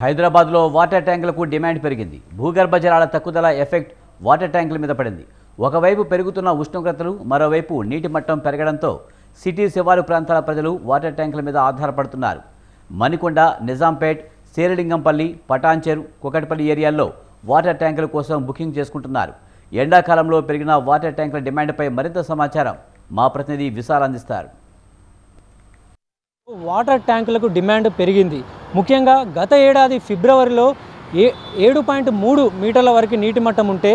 హైదరాబాద్లో water ట్యాంకులకు demand పెరిగింది. భూగర్భ జలాల తక్కుదల ఎఫెక్ట్ వాటర్ ట్యాంకుల మీద పడింది. ఒకవైపు పెరుగుతున్న ఉష్ణోగ్రతలు, మరోవైపు నీటి మట్టం పెరగడంతో సిటీ శివారు ప్రాంతాల ప్రజలు వాటర్ ట్యాంకుల మీద ఆధారపడుతున్నారు. మణికొండ, నిజాంపేట్, శేరిలింగంపల్లి, పటాన్చెరు, కుకట్పల్లి ఏరియాల్లో వాటర్ ట్యాంకుల కోసం బుకింగ్ చేసుకుంటున్నారు. ఎండాకాలంలో పెరిగిన వాటర్ ట్యాంకుల డిమాండ్పై మరింత సమాచారం మా ప్రతినిధి విశాల్ అందిస్తారు. వాటర్ ట్యాంకులకు డిమాండ్ పెరిగింది. ముఖ్యంగా గత ఏడాది ఫిబ్రవరిలో 7.3 మీటర్ల వరకు నీటి మట్టం ఉంటే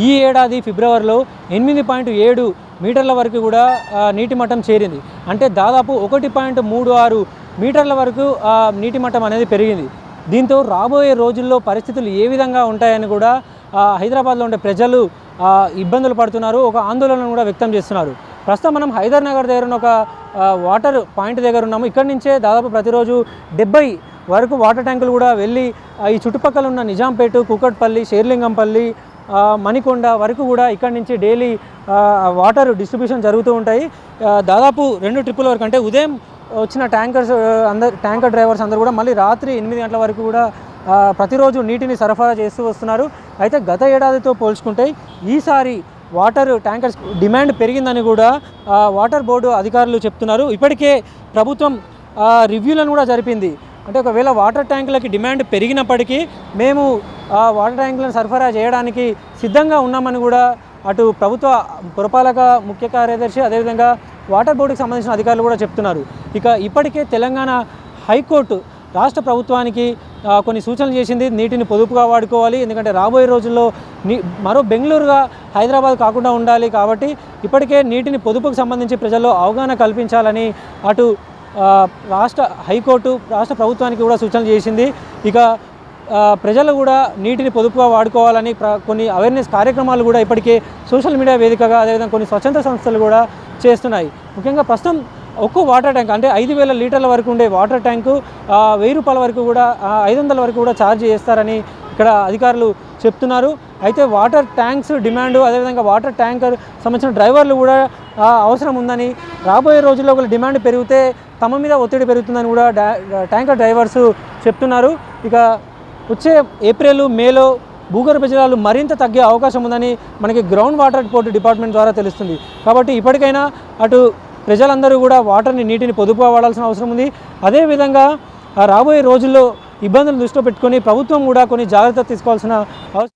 ఈ ఏడాది ఫిబ్రవరిలో 8.7 మీటర్ల వరకు కూడా నీటి మట్టం చేరింది. అంటే దాదాపు 1.36 మీటర్ల వరకు నీటి మట్టం అనేది పెరిగింది. దీంతో రాబోయే రోజుల్లో పరిస్థితులు ఏ విధంగా ఉంటాయని కూడా హైదరాబాద్లో ఉండే ప్రజలు ఇబ్బందులు పడుతున్నారు, ఒక ఆందోళనను కూడా వ్యక్తం చేస్తున్నారు. ప్రస్తుతం మనం హైదర్ నగర్ దగ్గర ఉన్న ఒక వాటర్ పాయింట్ దగ్గర ఉన్నాము. ఇక్కడి నుంచే దాదాపు ప్రతిరోజు 70 వరకు వాటర్ ట్యాంకులు కూడా వెళ్ళి ఈ చుట్టుపక్కల ఉన్న నిజాంపేట, కుకట్పల్లి, శేర్లింగంపల్లి, మణికొండ వరకు కూడా ఇక్కడి నుంచి డైలీ వాటర్ డిస్ట్రిబ్యూషన్ జరుగుతూ ఉంటాయి. దాదాపు 2 ట్రిప్పుల వరకు, అంటే ఉదయం వచ్చిన ట్యాంకర్ డ్రైవర్స్ అందరూ కూడా మళ్ళీ రాత్రి 8 గంటల వరకు కూడా ప్రతిరోజు నీటిని సరఫరా చేస్తూ వస్తున్నారు. అయితే గత ఏడాదితో పోల్చుకుంటే ఈసారి వాటర్ ట్యాంకర్స్ డిమాండ్ పెరిగిందని కూడా వాటర్ బోర్డు అధికారులు చెప్తున్నారు. ఇప్పటికే ప్రభుత్వం రివ్యూలను కూడా జరిపింది. అంటే ఒకవేళ వాటర్ ట్యాంకులకి డిమాండ్ పెరిగినప్పటికీ మేము వాటర్ ట్యాంకులను సరఫరా చేయడానికి సిద్ధంగా ఉన్నామని కూడా అటు ప్రభుత్వ పురపాలక ముఖ్య కార్యదర్శి, అదేవిధంగా వాటర్ బోర్డుకి సంబంధించిన అధికారులు కూడా చెప్తున్నారు. ఇక ఇప్పటికే తెలంగాణ హైకోర్టు రాష్ట్ర ప్రభుత్వానికి కొన్ని సూచనలు చేసింది. నీటిని పొదుపుగా వాడుకోవాలి, ఎందుకంటే రాబోయే రోజుల్లో మరో బెంగళూరుగా హైదరాబాద్ కాకుండా ఉండాలి. కాబట్టి ఇప్పటికే నీటిని పొదుపుకు సంబంధించి ప్రజల్లో అవగాహన కల్పించాలని అటు రాష్ట్ర హైకోర్టు రాష్ట్ర ప్రభుత్వానికి కూడా సూచనలు చేసింది. ఇక ప్రజలు కూడా నీటిని పొదుపుగా వాడుకోవాలని కొన్ని అవేర్నెస్ కార్యక్రమాలు కూడా ఇప్పటికే సోషల్ మీడియా వేదికగా, అదేవిధంగా కొన్ని స్వచ్ఛంద సంస్థలు కూడా చేస్తున్నాయి. ముఖ్యంగా ప్రస్తుతం ఒక్కో వాటర్ ట్యాంక్, అంటే 5,000 లీటర్ల వరకు ఉండే వాటర్ ట్యాంకు 1,000 రూపాయల వరకు కూడా 500 వరకు కూడా ఛార్జ్ చేస్తారని ఇక్కడ అధికారులు చెప్తున్నారు. అయితే వాటర్ ట్యాంక్స్ డిమాండ్, అదేవిధంగా వాటర్ ట్యాంకర్ సంబంధించిన డ్రైవర్లు కూడా అవసరం ఉందని, రాబోయే రోజుల్లో ఒకవేళ డిమాండ్ పెరిగితే తమ మీద ఒత్తిడి పెరుగుతుందని కూడా ట్యాంకర్ డ్రైవర్స్ చెప్తున్నారు. ఇక వచ్చే ఏప్రిల్, మేలో భూగర్భ జలాలు మరింత తగ్గే అవకాశం ఉందని మనకి గ్రౌండ్ వాటర్ రిపోర్ట్ డిపార్ట్మెంట్ ద్వారా తెలుస్తుంది. కాబట్టి ఇప్పటికైనా అటు ప్రజలందరూ కూడా నీటిని పొదుపుగా వాడాల్సిన అవసరం ఉంది. అదేవిధంగా రాబోయే రోజుల్లో ఇబ్బందులు దృష్టిలో పెట్టుకొని ప్రభుత్వం కూడా కొన్ని జాగ్రత్తలు తీసుకోవాల్సిన అవసరం